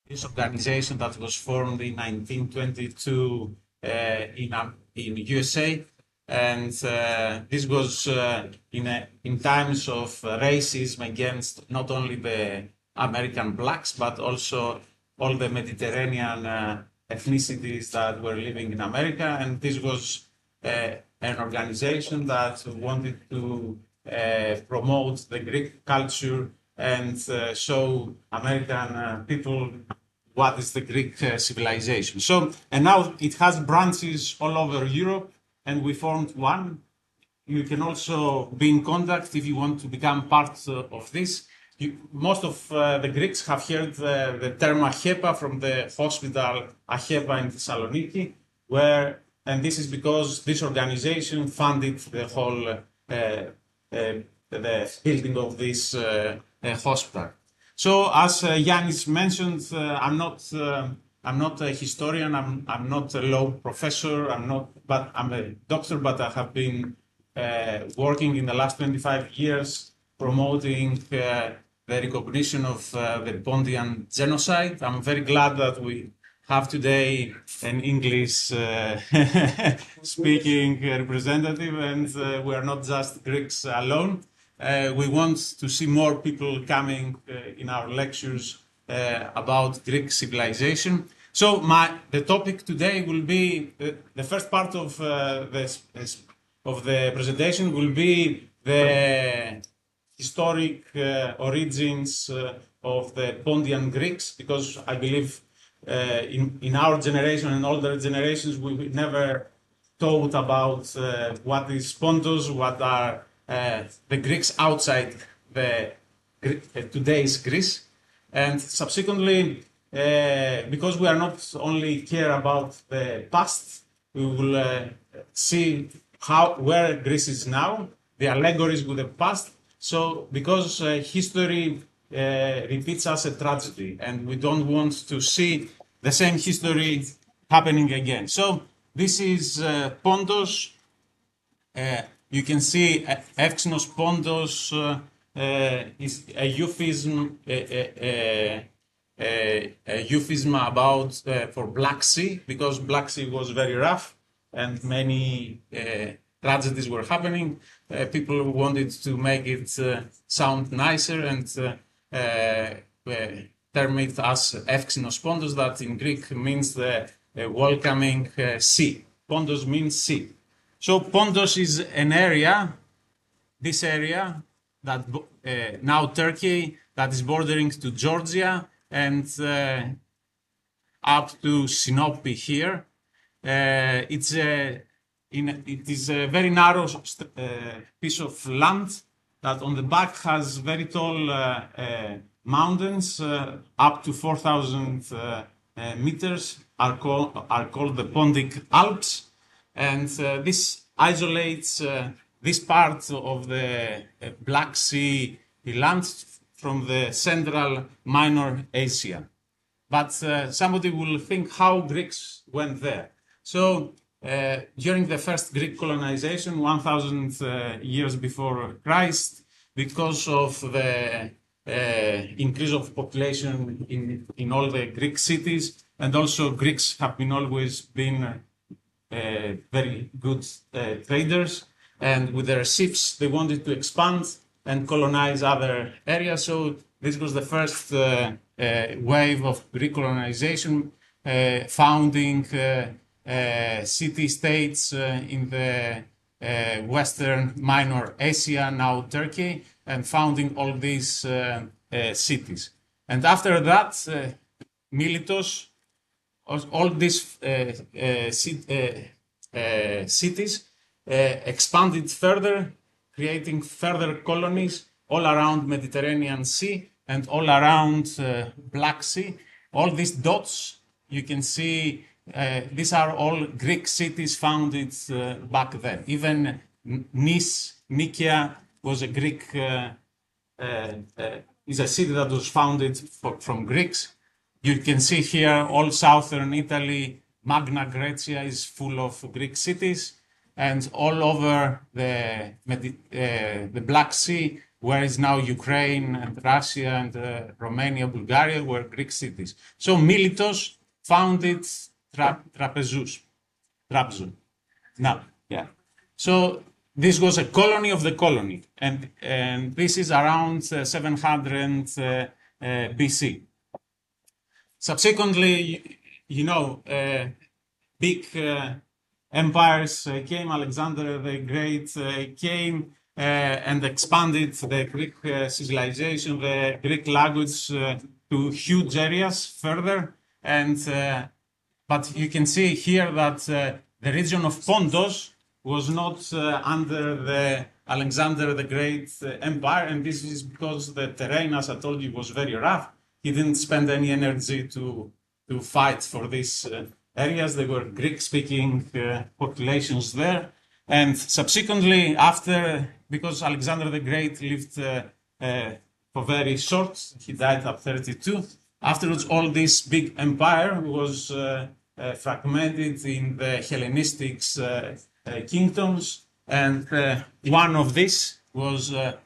this organization that was formed in 1922 in USA, and this was in times of racism against not only the American blacks but also all the Mediterranean ethnicities that were living in America, and this was an organization that wanted to promote the Greek culture and show American people what is the Greek civilization. So, and now it has branches all over Europe, and we formed one. You can also be in contact if you want to become part of this. Most of the Greeks have heard the term Achepa from the hospital Achepa in Thessaloniki, and this is because this organization funded the whole the building of this hospital. So, as Yannis mentioned, I'm not a historian. I'm not a law professor. But I'm a doctor. But I have been working in the last 25 years promoting the recognition of the Pontian genocide. I'm very glad that we have today an English speaking representative, and we are not just Greeks alone. We want to see more people coming in our lectures about Greek civilization. So the topic today will be, the first part of the presentation will be the historic origins of the Pontian Greeks, because I believe in our generation and older generations we never thought about what is Pontus, what are the Greeks outside today's Greece, and subsequently, because we are not only care about the past, we will see where Greece is now, the allegories with the past. So, because history repeats as a tragedy, and we don't want to see the same history happening again. So, this is Pontos. You can see Εύξηνος Pontos is a euphemism about for Black Sea, because Black Sea was very rough and many tragedies were happening. People wanted to make it sound nicer and term it as Εύξηνος Pontos, that in Greek means the welcoming sea. Pontos means sea. So Pontos is an area, this area, that now Turkey, that is bordering to Georgia and up to Sinope here. It is a very narrow piece of land that on the back has very tall mountains, up to 4,000 meters, are called the Pontic Alps. And this isolates this part of the Black Sea land from the central Minor Asia. But somebody will think how Greeks went there. So during the first Greek colonization, 1,000 years before Christ, because of the increase of population in all the Greek cities, and also Greeks have always been very good traders, and with their ships they wanted to expand and colonize other areas. So this was the first wave of Greek colonization, founding city-states in the Western Minor Asia, now Turkey, and founding all these cities. And after that, Miletos, all these cities expanded further, creating further colonies all around Mediterranean Sea and all around Black Sea. All these dots, you can see, these are all Greek cities founded back then. Even Nice, Mykia, was a Greek, is a city that was founded from Greeks. You can see here all southern Italy, Magna Graecia is full of Greek cities, and all over the Black Sea, where is now Ukraine and Russia and Romania, Bulgaria, were Greek cities. So Miletos founded Trapezus. Now, yeah. So this was a colony of the colony, and this is around 700 BC. Subsequently, you know, big empires came. Alexander the Great came and expanded the Greek civilization, the Greek language to huge areas further. And but you can see here that the region of Pontos was not under the Alexander the Great empire, and this is because the terrain, as I told you, was very rough. He didn't spend any energy to fight for these areas. There were Greek-speaking populations there. And subsequently, because Alexander the Great lived for very short, he died at 32. Afterwards, all this big empire was fragmented in the Hellenistic kingdoms. And one of these was the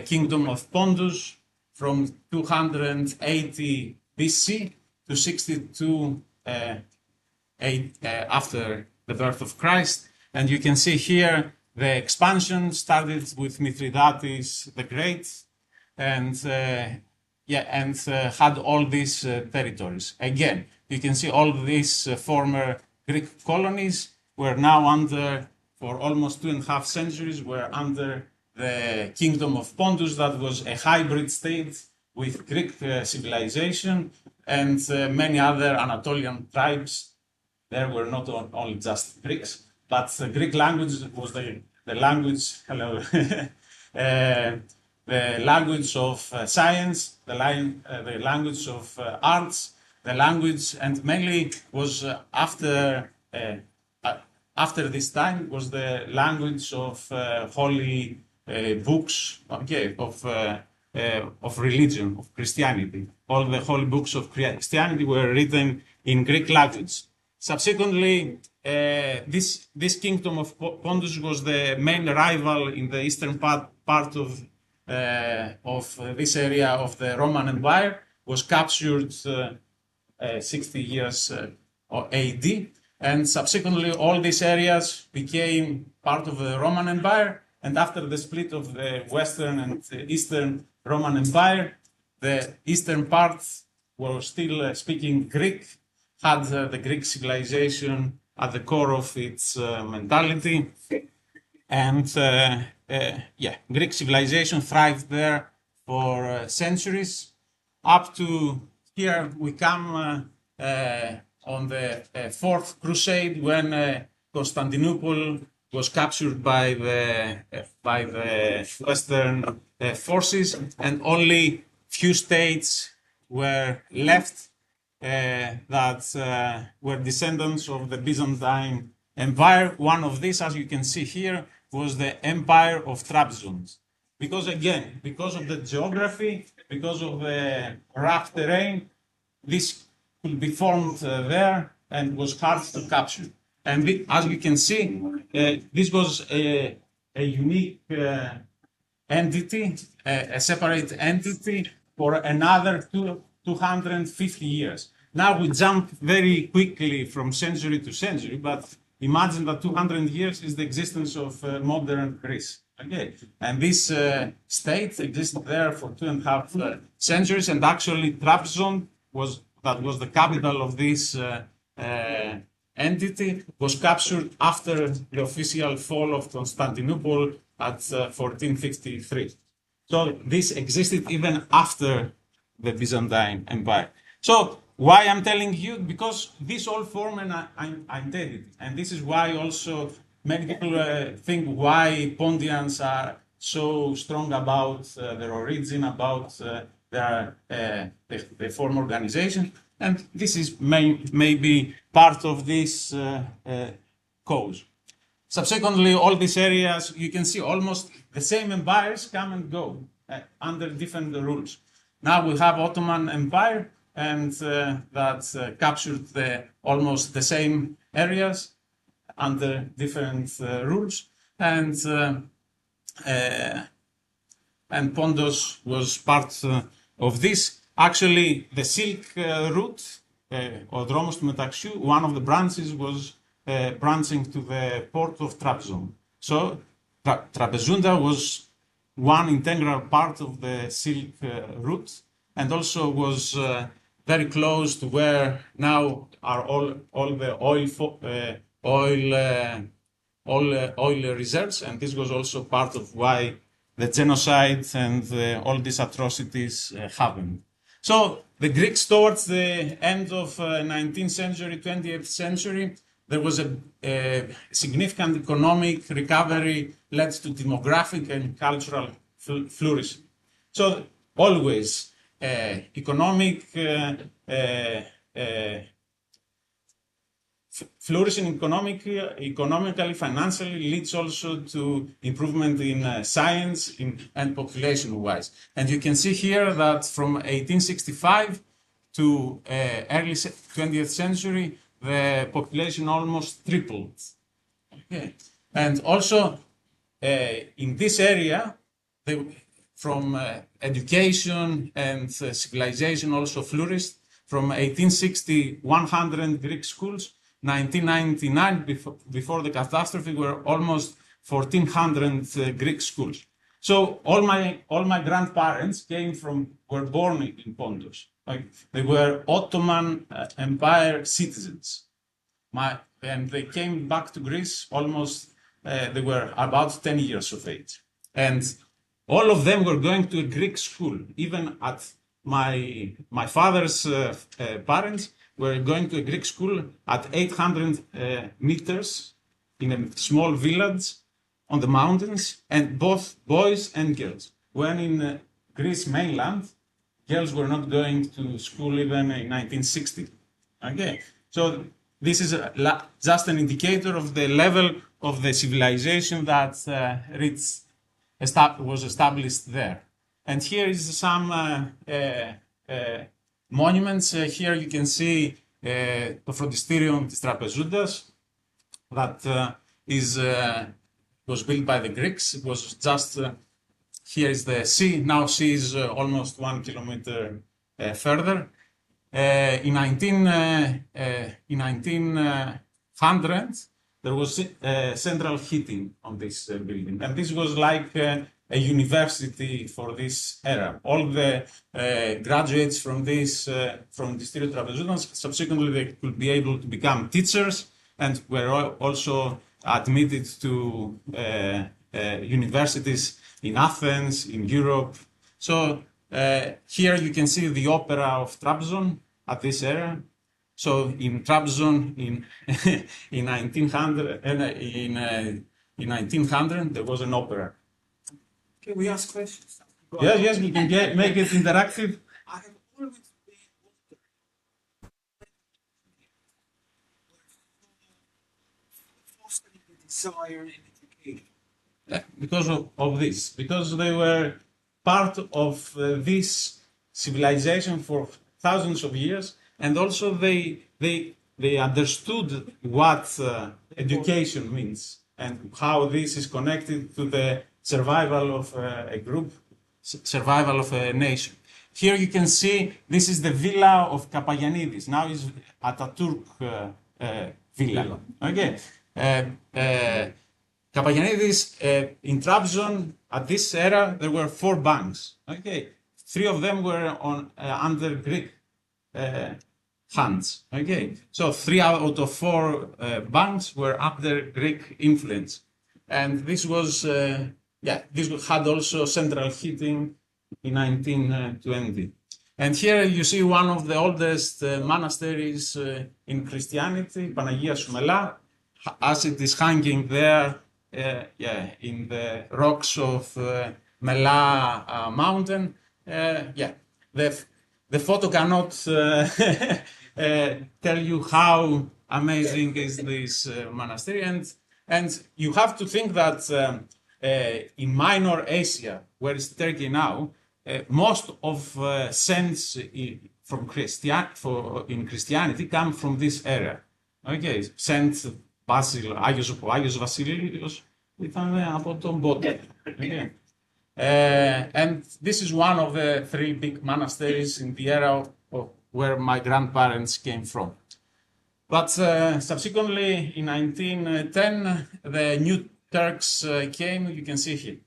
kingdom of Pontus from 280 BC to 62 after the birth of Christ. And you can see here the expansion started with Mithridates the Great, and had all these territories. Again, you can see all these former Greek colonies were now for almost 2.5 centuries, were under the kingdom of Pontus. That was a hybrid state with Greek civilization, and many other Anatolian tribes. There were not only just Greeks, but the Greek language was the language, the language of science, the language of arts, the language, and mainly was after this time was the language of holy books, of religion, of Christianity. All the holy books of Christianity were written in Greek language. Subsequently, this kingdom of Pontus was the main rival in the eastern part of this area of the Roman Empire, was captured 60 years AD, and subsequently all these areas became part of the Roman Empire. And after the split of the Western and Eastern Roman Empire, the eastern part were still speaking Greek, had the Greek civilization at the core of its mentality. And Greek civilization thrived there for centuries. Up to here we come on the Fourth Crusade, when Constantinople was captured by the Western forces, and only few states were left that were descendants of the Byzantine Empire. One of these, as you can see here, was the Empire of Trabzon. Because again, because of the geography, because of the rough terrain, this could be formed there and was hard to capture. And as you can see, this was a unique entity, a separate entity for another 250 years. Now we jump very quickly from century to century, but imagine that 200 years is the existence of modern Greece. Okay, and this state existed there for 2.5 centuries, and actually Trabzon was the capital of this entity, was captured after the official fall of Constantinople at 1453. So this existed even after the Byzantine Empire. So why I'm telling you? Because this all form an identity, and this is why also many people think why Pontians are so strong about their origin, about their form organization, and this is maybe part of this cause. Subsequently, all these areas, you can see almost the same empires come and go under different rules. Now we have Ottoman Empire, and that captured almost the same areas under different rules. And and Pontos was part of this. Actually, the Silk route, ο δρόμος του μεταξιού, one of the branches was branching to the port of Trabzon. So, Trapezunda was one integral part of the Silk route, and also was very close to where now are all the oil reserves, and this was also part of why the genocide and all these atrocities happened. So the Greeks, towards the end of 19th century, 20th century, there was a significant economic recovery led to demographic and cultural flourishing. So always economic flourishing economically, financially leads also to improvement in science and population-wise. And you can see here that from 1865 to early 20th century, the population almost tripled. Okay. And also in this area, from education and civilization also flourished. From 1860, 100 Greek schools. 1999, before the catastrophe, were almost 1,400 Greek schools. So all my grandparents were born in Pontus. They were Ottoman Empire citizens. And they came back to Greece almost, they were about 10 years of age. And all of them were going to a Greek school. Even at my father's parents were going to a Greek school at 800 meters in a small village on the mountains, and both boys and girls. When in Greece mainland, girls were not going to school even in 1960. Okay, so this is just an indicator of the level of the civilization that was established there. And here is some monuments. Here you can see το φροντιστήριο της Τραπεζούντας that was built by the Greeks. It was just, here is the sea. Now sea is almost 1 kilometer further. In 1900, there was central heating on this building. And this was like a university for this era. All the graduates from Distillery Trapezoudas, subsequently they could be able to become teachers and were also admitted to universities in Athens, in Europe. So here you can see the opera of Trabzon at this era. So in Trabzon in 1900, in 1900 there was an opera. Can we ask questions? Yes, we can make it interactive. I have always been fostering the desire in education. Because of this, because they were part of this civilization for thousands of years, and also they understood what education means and how this is connected to the survival of a group, survival of a nation. Here you can see this is the villa of Kapagiannidis. Now is Ataturk villa. Okay. Kapagiannidis in Trabzon at this era there were 4 banks. Okay, 3 of them were under Greek hands. Okay, so 3 out of 4 banks were under Greek influence, and this was. This had also central heating in 1920. And here you see one of the oldest monasteries in Christianity, Panagia Soumela, as it is hanging there in the rocks of Mela mountain. The photo cannot tell you how amazing is this monastery. And you have to think that in Minor Asia, where is Turkey now, most of saints in Christianity come from this area. Okay, Saint Basil, ο Άγιος Βασίλειος ήταν από τον Pontic. Okay. And this is one of the three big monasteries in the area of where my grandparents came from. But subsequently, in 1910, the new Turks came. You can see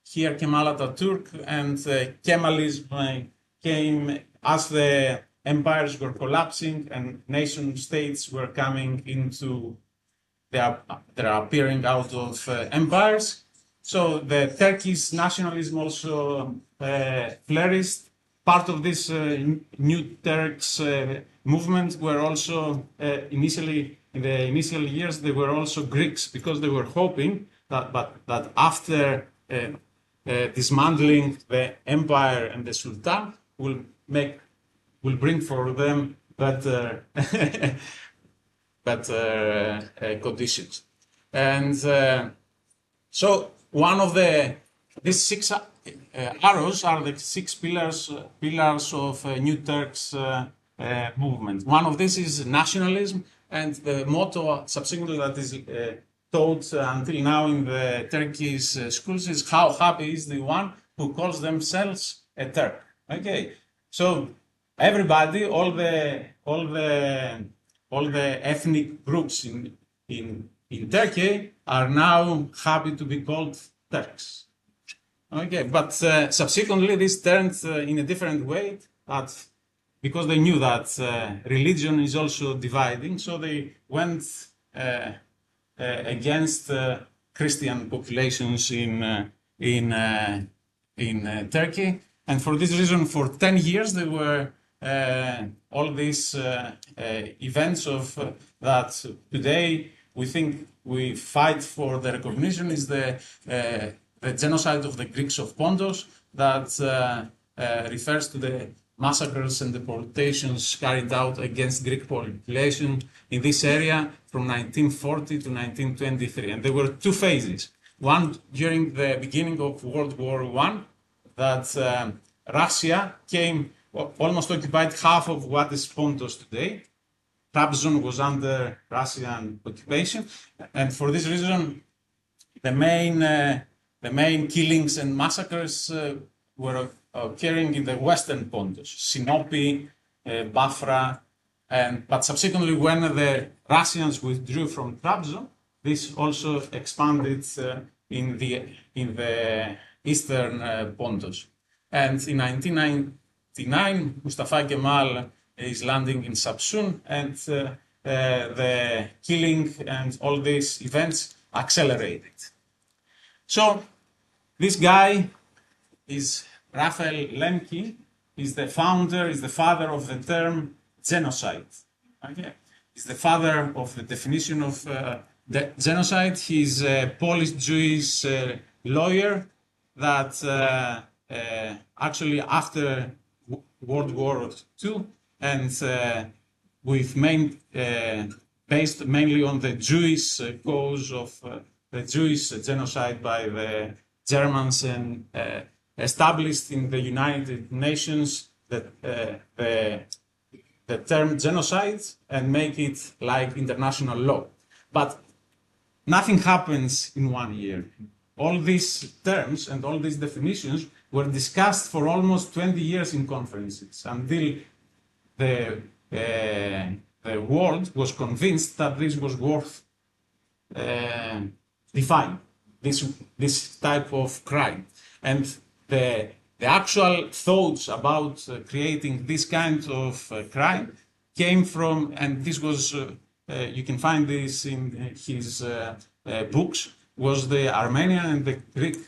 here Kemal Atatürk, and Kemalism came as the empires were collapsing and nation states were coming into, they're appearing out of empires. So the Turkish nationalism also flourished. Part of this new Turks movement were also initially, in the initial years, they were also Greeks, because they were hoping that after dismantling the empire and the Sultan will bring for them better conditions. And so one of these six arrows are the six pillars of New Turks movement. One of these is nationalism, and the motto subsequently that is taught until now in the Turkish schools is how happy is the one who calls themselves a Turk. Okay, so everybody, all the ethnic groups in Turkey are now happy to be called Turks. Okay, but subsequently this turned in a different way, that because they knew that religion is also dividing, so they went against Christian populations in Turkey, and for this reason, for 10 years there were all these events of that today we think we fight for the recognition is the genocide of the Greeks of Pontus, that refers to the massacres and deportations carried out against Greek population in this area from 1940 to 1923. And there were two phases. One during the beginning of World War I, that Russia came, almost occupied half of what is Pontus today. Trabzon was under Russian occupation, and for this reason, the main killings and massacres were occurring in the western Pontus, Sinope, Bafra, but subsequently when the Russians withdrew from Trabzon, this also expanded in the eastern Pontus. And in 1999, Mustafa Kemal is landing in Samsun, and the killing and all these events accelerated. So this guy is Raphael Lemke, is the founder, is the father of the term genocide. Okay, he's the father of the definition of the genocide. He's a Polish-Jewish lawyer that actually after World War II, and based mainly on the Jewish cause of the Jewish genocide by the Germans, and established in the United Nations the term genocide and make it like international law. But nothing happens in 1 year. All these terms and all these definitions were discussed for almost 20 years in conferences until the world was convinced that this was worth defining, this type of crime. And the actual thoughts about creating this kind of crime came from, and this was, you can find this in his books, was the Armenian and the Greek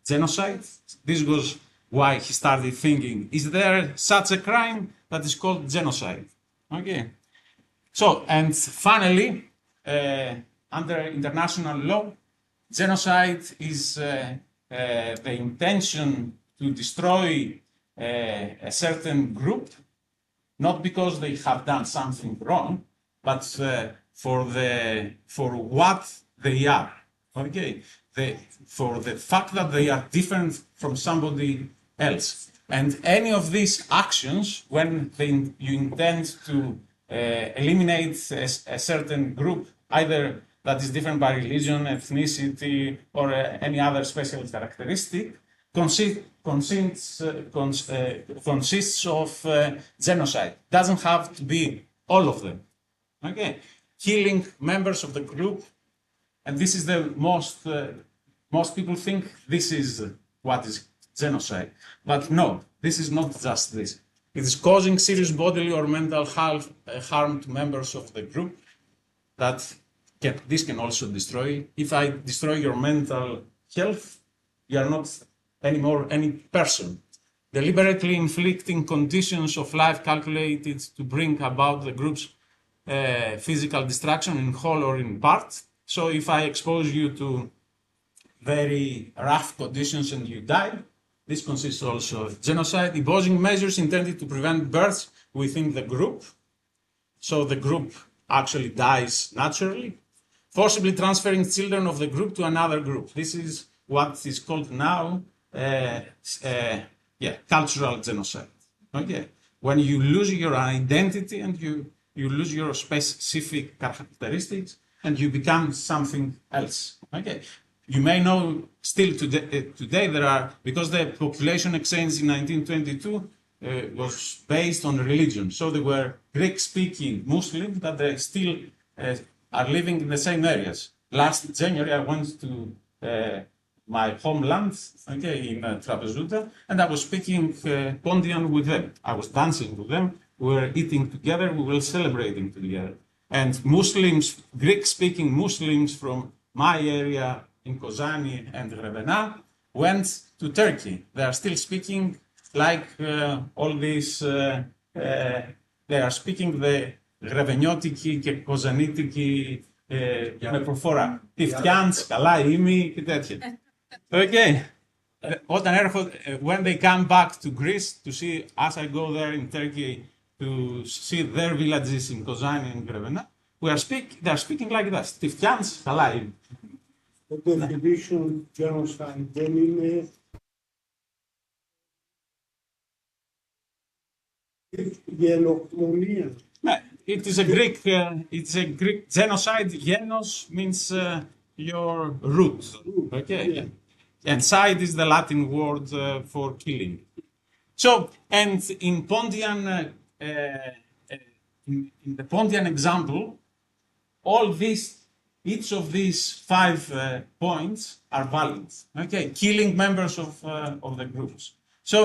genocide. This was why he started thinking, is there such a crime that is called genocide? Okay. So, and finally, under international law, genocide is the intention to destroy a certain group, not because they have done something wrong, but for what they are. Okay, for the fact that they are different from somebody else. And any of these actions, when you intend to eliminate a certain group, either that is different by religion, ethnicity, or any other special characteristic, consists of genocide. Doesn't have to be all of them. Okay, killing members of the group, and this is the most people think this is what is genocide, but no, this is not just this. It is causing serious bodily or mental harm to members of the group. This can also destroy. If I destroy your mental health, you are not anymore any person. Deliberately inflicting conditions of life calculated to bring about the group's physical destruction in whole or in part. So if I expose you to very rough conditions and you die, this consists also of genocide. Imposing measures intended to prevent births within the group, so the group actually dies naturally. Forcibly transferring children of the group to another group. This is what is called now cultural genocide. Okay, when you lose your identity and you lose your specific characteristics and you become something else. Okay, you may know still today there are, because the population exchange in 1922 was based on religion. So there were Greek-speaking Muslims that they still are living in the same areas. Last January, I went to my homeland, okay, in Trapezuta, and I was speaking Pontian with them. I was dancing with them. We were eating together. We were celebrating together. And Muslims, Greek-speaking Muslims from my area in Kozani and Revena went to Turkey. They are still speaking like all these. They are speaking the Γρεβενιώτικη και Κοζανίτικη με προφορά. Τι φτιάνεις, καλά είμαι και τέτοια. Okay. Όταν έρχονται, when they come back to Greece to see, as I go there in Turkey to see their villages in Kozani and Grevena, they are speaking like that. Τι φτιάνεις, καλά είμαι. Το definition genocide δεν είναι γενοκτονία. It is a Greek genocide. Genos means your root. Okay. Yeah. And side is the Latin word for killing. So, and in Pontian, in the Pontian example, each of these 5 points are valid. Okay, killing members of the groups. So,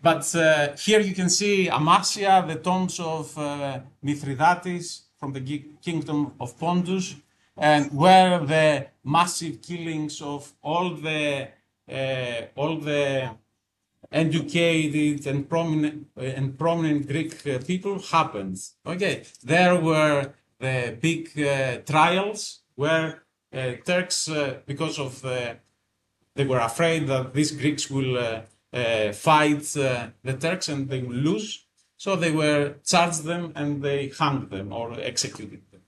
but here you can see Amasya, the tombs of Mithridates from the kingdom of Pontus, and where the massive killings of all the educated and prominent Greek people happened. Okay, there were the big trials where Turks, because of they were afraid that these Greeks will fight the Turks and they will lose, so they were charged them and they hanged them or executed them.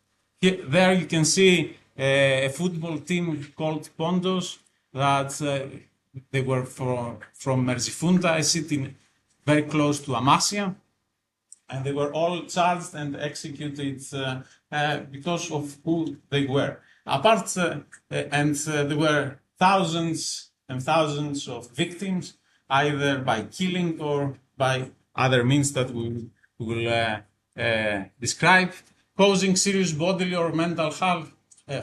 There you can see a football team called Pontos that they were from Merzifunda, a city very close to Amasya, and they were all charged and executed because of who they were. There were thousands and thousands of victims, either by killing or by other means that we will describe, causing serious bodily or mental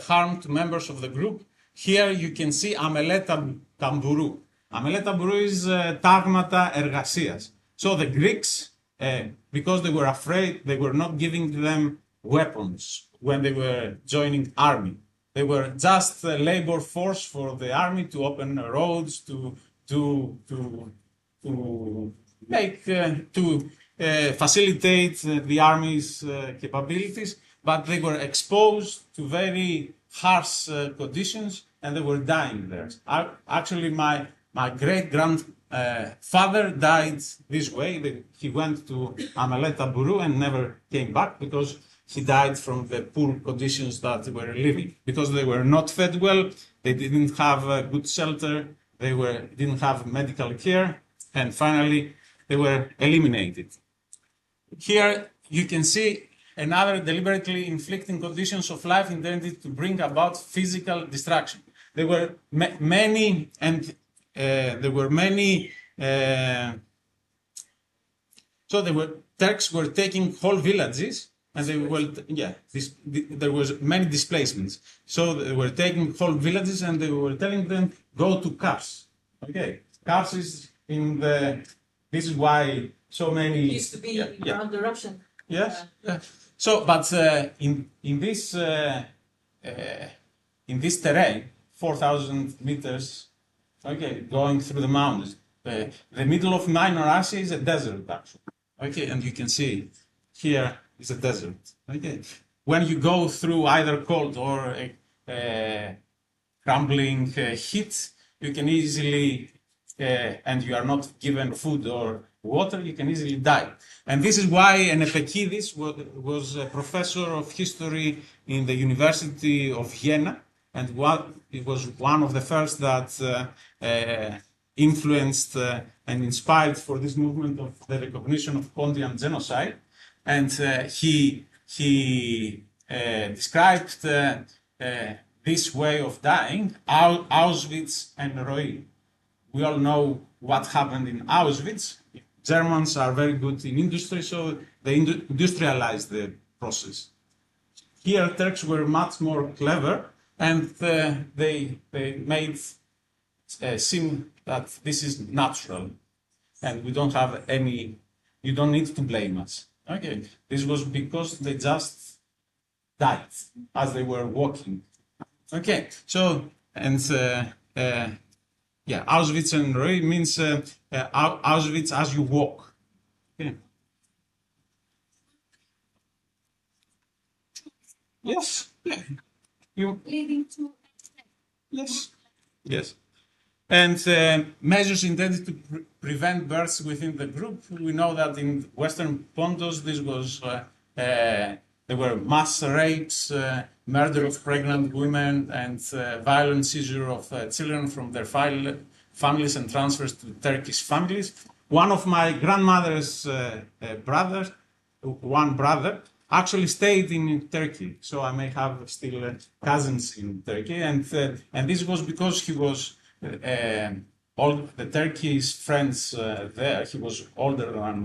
harm to members of the group. Here you can see αμελέτα ταμπουρού. Αμελέτα ταμπουρού is τάγματα εργασίας. So the Greeks, because they were afraid, they were not giving them weapons when they were joining army. They were just a labor force for the army to open roads, to facilitate the army's capabilities, but they were exposed to very harsh conditions and they were dying there. Actually, my great-grandfather died this way. He went to Ameleta Buru and never came back because he died from the poor conditions that they were living. Because they were not fed well, they didn't have good shelter, they didn't have medical care, and finally they were eliminated. Here you can see another deliberately inflicting conditions of life intended to bring about physical destruction. There were many, and there were many. So Turks were taking whole villages, and they were there was many displacements. So they were taking whole villages, and they were telling them go to Kars. Okay, Kars is in the. This is why so many. It used to be around the Russian. Yes. So, but in this terrain, 4,000 meters, okay, going through the mountains, the middle of Minor Asia is a desert, actually. Okay, and you can see here is a desert. Okay, when you go through either cold or crumbling heat, you can easily, and you are not given food or water, you can easily die. And this is why Kotidis was a professor of history in the University of Vienna, and it was one of the first that influenced and inspired for this movement of the recognition of Pontic genocide. And he described this way of dying, Auschwitz and Roi. We all know what happened in Auschwitz. Germans are very good in industry, so they industrialized the process. Here, Turks were much more clever, and they made seem that this is natural, and we don't have any. You don't need to blame us. Okay, this was because they just died as they were walking. Okay, so and. Auschwitz and Roi means Auschwitz as you walk. Okay. Yes. Yeah. Leading to. Yes. Yes. And measures intended to prevent births within the group. We know that in Western Pontus, this was there were mass rapes, murder of pregnant women, and violent seizure of children from their families and transfers to Turkish families. One of my grandmother's brother, actually stayed in Turkey, so I may have still cousins in Turkey, and this was because he was all the Turkish friends there. He was older than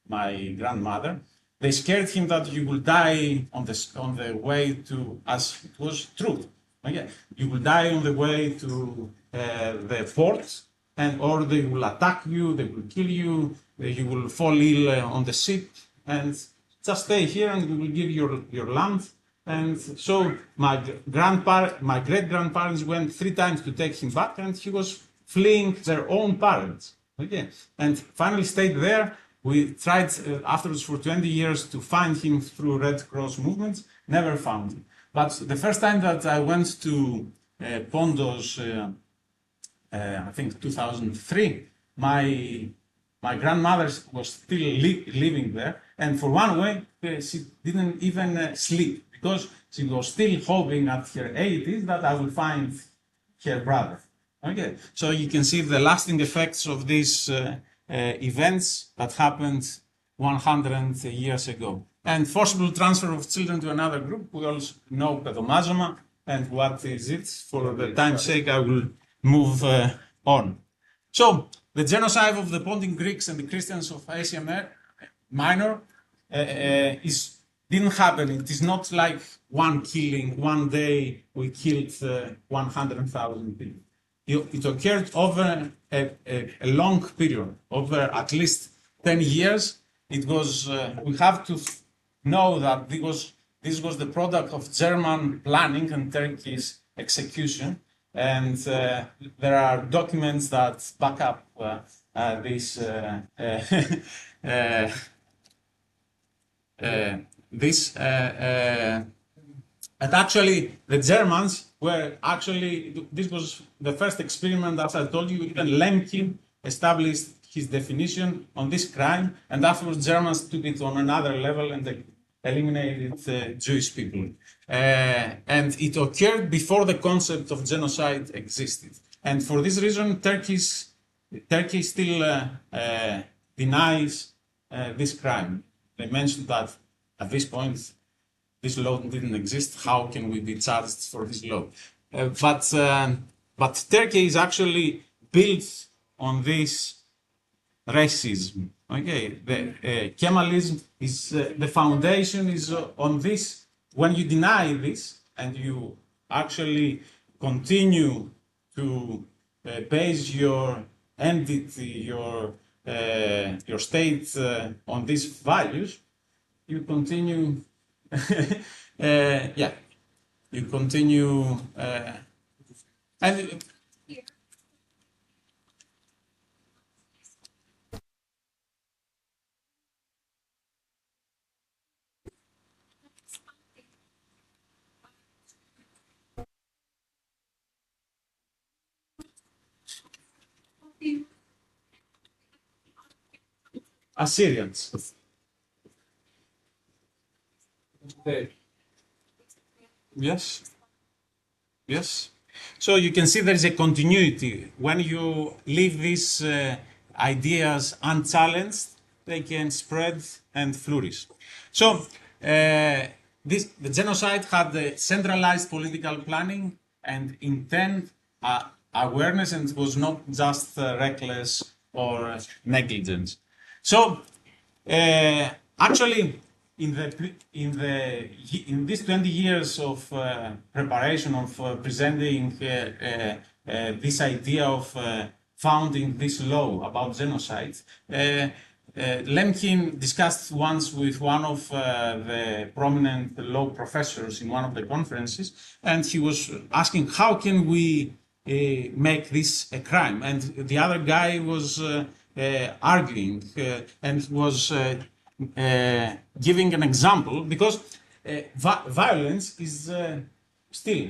my grandmother. They scared him that you will die on the way to, as it was true. Okay, you will die on the way to the port, or they will attack you, they will kill you, you will fall ill on the ship, and just stay here, and we will give your land. And so my great grandparents went 3 times to take him back, and he was fleeing their own parents. Okay, and finally stayed there. We tried afterwards for 20 years to find him through Red Cross movements, never found him. But the first time that I went to Pontos, I think 2003, my grandmother was still living there, and for one week she didn't even sleep because she was still hoping at her 80s that I will find her brother. Okay, so you can see the lasting effects of these events that happened 100 years ago. And forcible transfer of children to another group, we also know παιδομάζωμα, and what is it? For the time's sake, I will move on. So, the genocide of the Pontic Greeks and the Christians of Asia Minor didn't happen. It is not like one killing, one day we killed 100,000 people. It occurred over a long period, over at least 10 years. It was, we have to know that this was the product of German planning and Turkish execution. And there are documents that back up this. And actually, the Germans were actually, this was the first experiment, as I told you, even Lemkin established his definition on this crime, and afterwards Germans took it on another level and they eliminated Jewish people. And it occurred before the concept of genocide existed. And for this reason, Turkey still denies this crime. They mentioned that at this point, this law didn't exist. How can we be charged for this law? But Turkey is actually built on this racism. Okay, the Kemalism is the foundation is on this. When you deny this and you actually continue to base your entity, your state on these values, you continue. You continue, and Assyrians. Yes. Yes. So you can see there is a continuity. When you leave these ideas unchallenged, they can spread and flourish. So the genocide had the centralized political planning and intent awareness, and it was not just reckless or negligence. So actually, in these 20 years of preparation of presenting this idea of founding this law about genocide, Lemkin discussed once with one of the prominent law professors in one of the conferences, and he was asking, how can we make this a crime? And the other guy was arguing and was giving an example, because violence is still,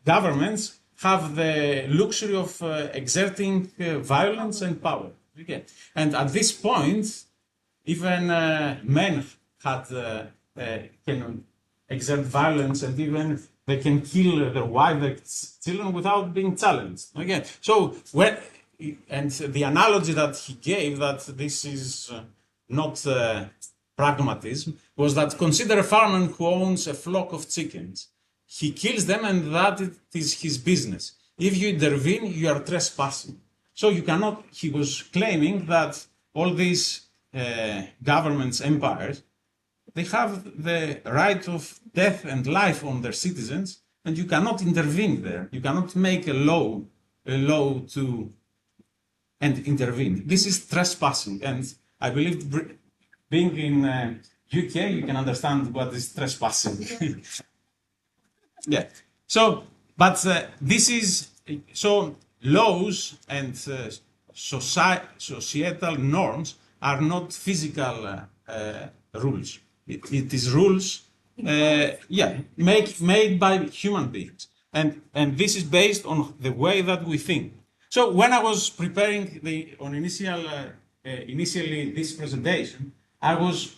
governments have the luxury of exerting violence and power. Okay. And at this point, even men can exert violence, and even they can kill their wife, their children without being challenged. Okay. So and the analogy that he gave, that this is not pragmatism, was that consider a farmer who owns a flock of chickens. He kills them, and that is his business. If you intervene, you are trespassing. So you cannot, he was claiming that all these governments, empires, they have the right of death and life on their citizens, and you cannot intervene there. You cannot make a law to and intervene. This is trespassing, and I believe being in UK, you can understand what is trespassing. Yeah. So, but this is so. Laws and societal norms are not physical rules. It is rules, made by human beings, and this is based on the way that we think. So when I was preparing initially this presentation, I was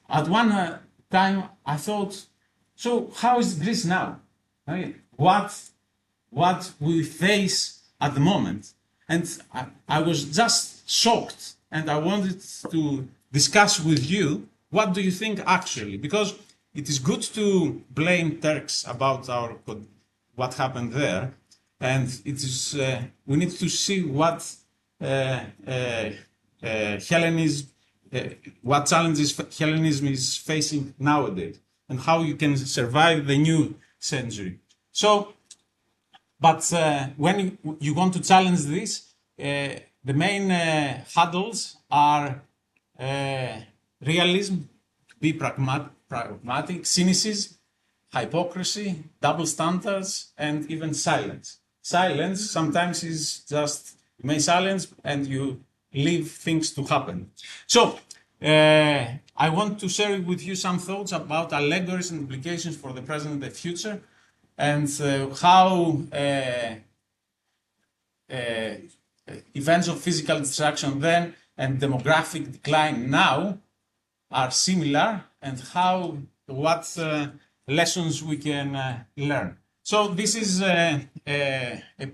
at one time I thought, so how is Greece now? What we face at the moment, and I was just shocked, and I wanted to discuss with you, what do you think actually? Because it is good to blame Turks about what happened there, and it is we need to see what Hellenism, what challenges Hellenism is facing nowadays, and how you can survive the new century. So. But when you want to challenge this, the main hurdles are realism, be pragmatic, cynicism, hypocrisy, double standards, and even silence. Silence sometimes is just, you may silence and you leave things to happen. So I want to share with you some thoughts about allegories and implications for the present and the future, and how events of physical destruction then and demographic decline now are similar, and what lessons we can learn. So this is a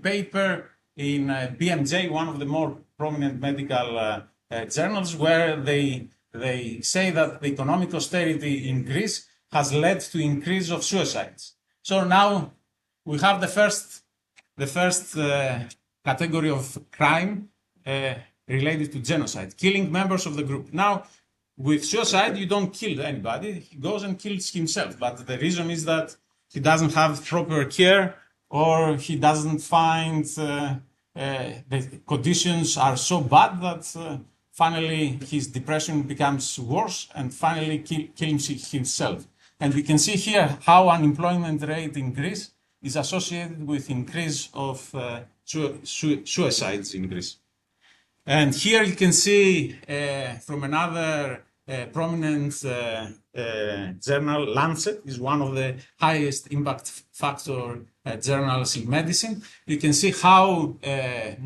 paper in BMJ, one of the more prominent medical journals, where they say that the economic austerity in Greece has led to increase of suicides. So now we have the first category of crime related to genocide, killing members of the group. Now, with suicide, you don't kill anybody. He goes and kills himself. But the reason is that he doesn't have proper care, or he doesn't find the conditions are so bad that finally his depression becomes worse and finally kills himself. And we can see here how unemployment rate in Greece is associated with increase of suicides in Greece. And here you can see from another prominent journal, Lancet, is one of the highest impact factor journals in medicine. You can see how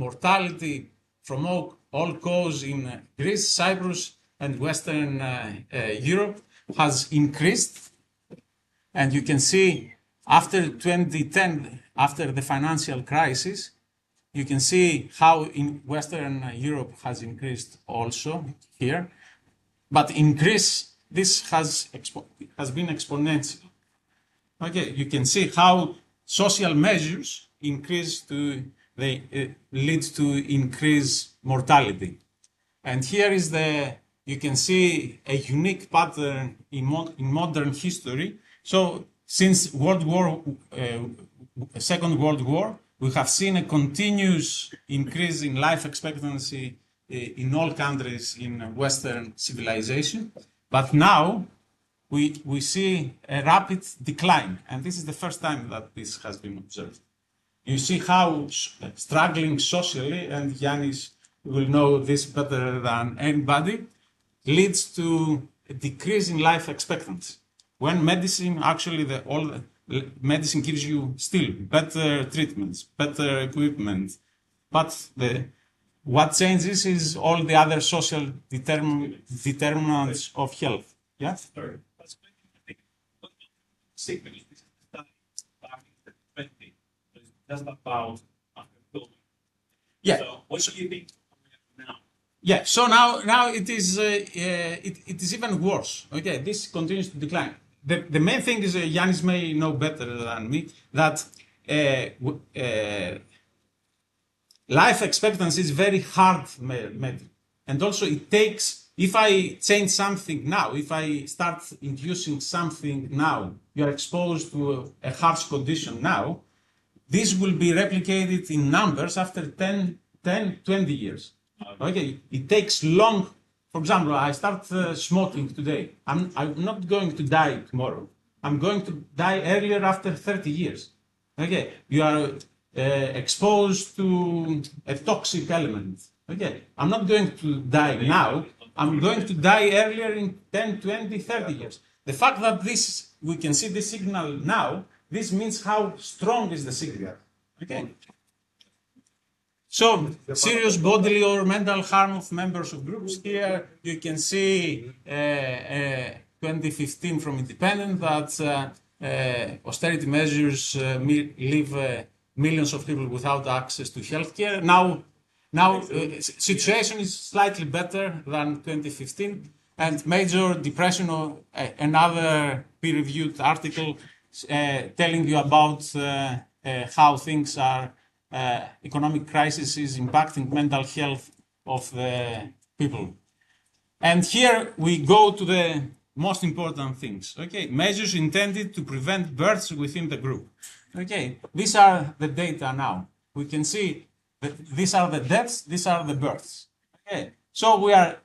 mortality from all cause in Greece, Cyprus, and Western Europe has increased. And you can see after 2010, after the financial crisis, you can see how in Western Europe has increased also here. But in Greece, this has been exponential. Okay, you can see how social measures lead to increased mortality. And here is you can see a unique pattern in modern history. So since Second World War, we have seen a continuous increase in life expectancy in all countries in Western civilization. But now we see a rapid decline. And this is the first time that this has been observed. You see how struggling socially, and Yanis will know this better than anybody, leads to a decrease in life expectancy. When medicine, actually medicine gives you still better treatments, better equipment, but what changes is all the other social determinants of health. Yeah? That's sickness. This is the study back in the 20s. That's about after COVID. Yeah. So what do you think now? Yeah. So now it is even worse. Okay. This continues to decline. The main thing is, Yanis may know better than me, that life expectancy is very hard metric. And also it takes, if I change something now, if I start inducing something now, you're exposed to a harsh condition now, this will be replicated in numbers after 10, 20 years. Okay, it takes long. For example, I start smoking today. I'm not going to die tomorrow. I'm going to die earlier after 30 years. Okay, you are exposed to a toxic element. Okay, I'm not going to die now. I'm going to die earlier in 10, 20, 30 years. The fact that we can see this signal now, this means how strong is the signal. Okay. So, serious bodily or mental harm of members of groups. Here you can see 2015 from Independent that austerity measures leave millions of people without access to healthcare. Now situation is slightly better than 2015, and major depression or another peer-reviewed article telling you about how things are. Economic crisis is impacting mental health of the people. And here we go to the most important things. Okay, measures intended to prevent births within the group. Okay, these are the data now. We can see that these are the deaths, these are the births. Okay, so we are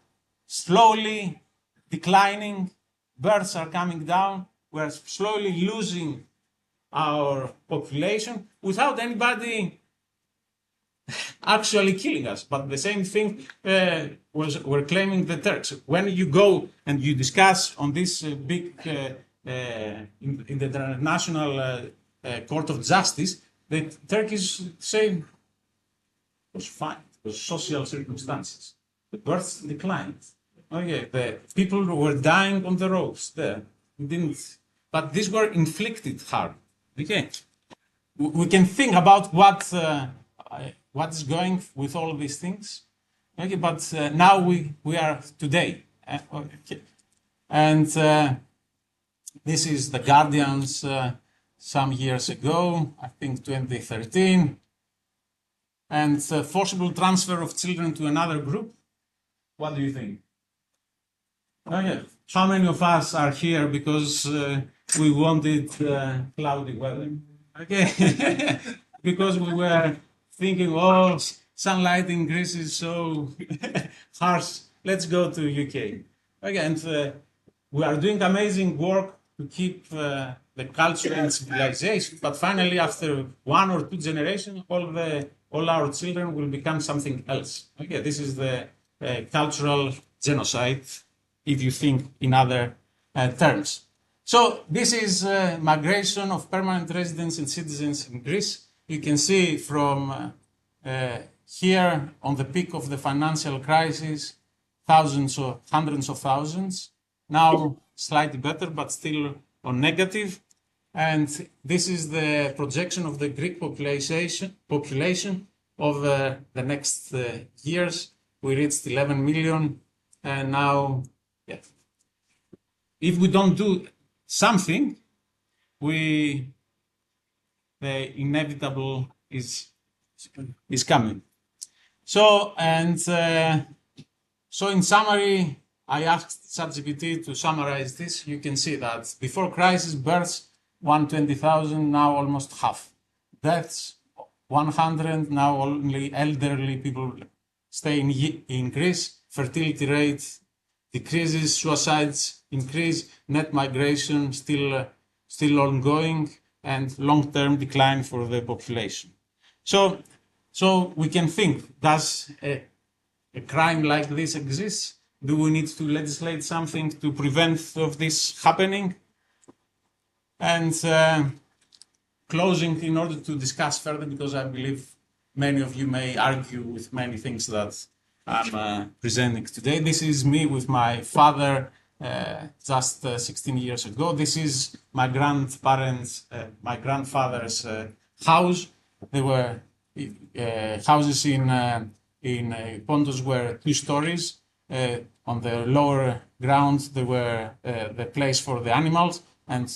slowly declining, births are coming down, we are slowly losing our population without anybody actually killing us. But the same thing were claiming the Turks. When you go and you discuss on this big in the International Court of Justice, the Turkish say it was fine. It was social circumstances. The births declined. Okay, the people were dying on the roads there. But these were inflicted hard. Okay, we can think about what is going with all of these things. Okay, but now we are today. Okay. And this is the Guardian's some years ago, I think 2013. and forcible transfer of children to another group. What do you think? Okay. How many of us are here because we wanted cloudy weather? Okay. Because we were thinking, oh, sunlight in Greece is so harsh. Let's go to UK. Okay, and we are doing amazing work to keep the culture and civilization, but finally, after 1 or 2 generations, all our children will become something else. Okay, this is the cultural genocide, if you think in other terms. So this is migration of permanent residents and citizens in Greece. You can see from here on the peak of the financial crisis, thousands or hundreds of thousands. Now slightly better, but still on negative. And this is the projection of the Greek population over the next years. We reached 11 million, and now, yeah. If we don't do something, the inevitable is coming. So, and so in summary, I asked ChatGPT to summarize this. You can see that before crisis, births 120,000, now almost half. Deaths 100, now only elderly people stay in Greece. Fertility rate decreases, suicides increase, net migration still ongoing, and long-term decline for the population. So we can think, does a crime like this exist? Do we need to legislate something to prevent of this happening? And closing, in order to discuss further, because I believe many of you may argue with many things that I'm presenting today. This is me with my father just 16 years ago. This is my grandparents, my grandfather's house. There were houses in Pontic were 2 stories. On the lower ground, there were the place for the animals, and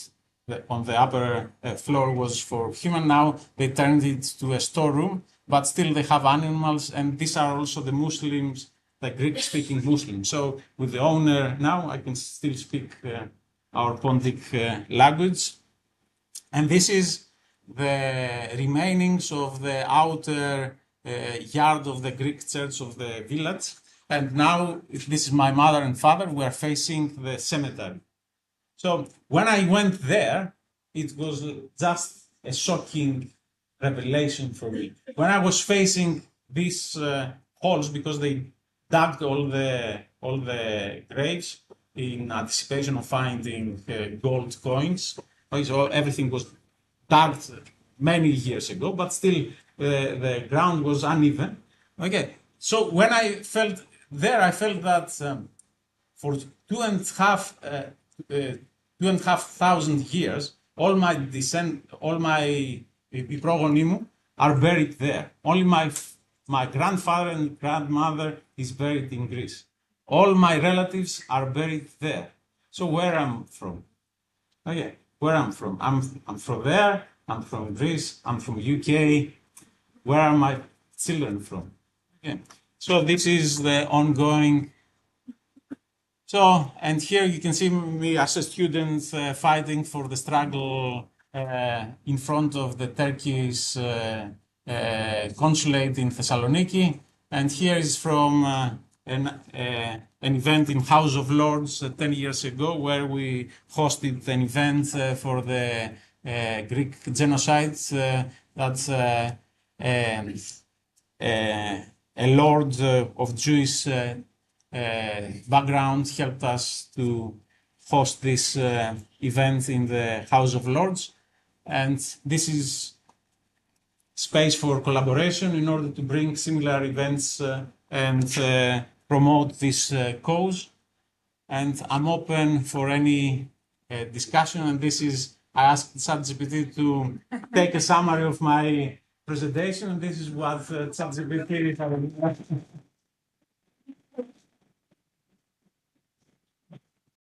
on the upper floor was for human. Now they turned it to a storeroom, but still they have animals, and these are also the Muslims, the Greek-speaking Muslims. So with the owner now, I can still speak our Pontic language. And this is the remainings of the outer yard of the Greek church of the village. And now, this is my mother and father, we are facing the cemetery. So when I went there, it was just a shocking revelation for me. When I was facing these holes, because they dug all the graves in anticipation of finding gold coins, so everything was dug many years ago, but still the ground was uneven. Okay, so when I felt there, I felt that for 2,500 years, all my progeny μου are buried there. Only my grandfather and grandmother is buried in Greece. All my relatives are buried there. So where I'm from? Okay, where I'm from? I'm from there. I'm from Greece. I'm from UK. Where are my children from? Okay. So this is the ongoing. So, and here you can see me as a student fighting for the struggle in front of the Turkish consulate in Thessaloniki. And here is from an event in House of Lords 10 years ago, where we hosted an event for the Greek genocide that a lord of Jewish background helped us to host this event in the House of Lords. And this is space for collaboration in order to bring similar events and promote this cause. And I'm open for any discussion. And this is, I asked ChatGPT to take a summary of my presentation, and this is what ChatGPT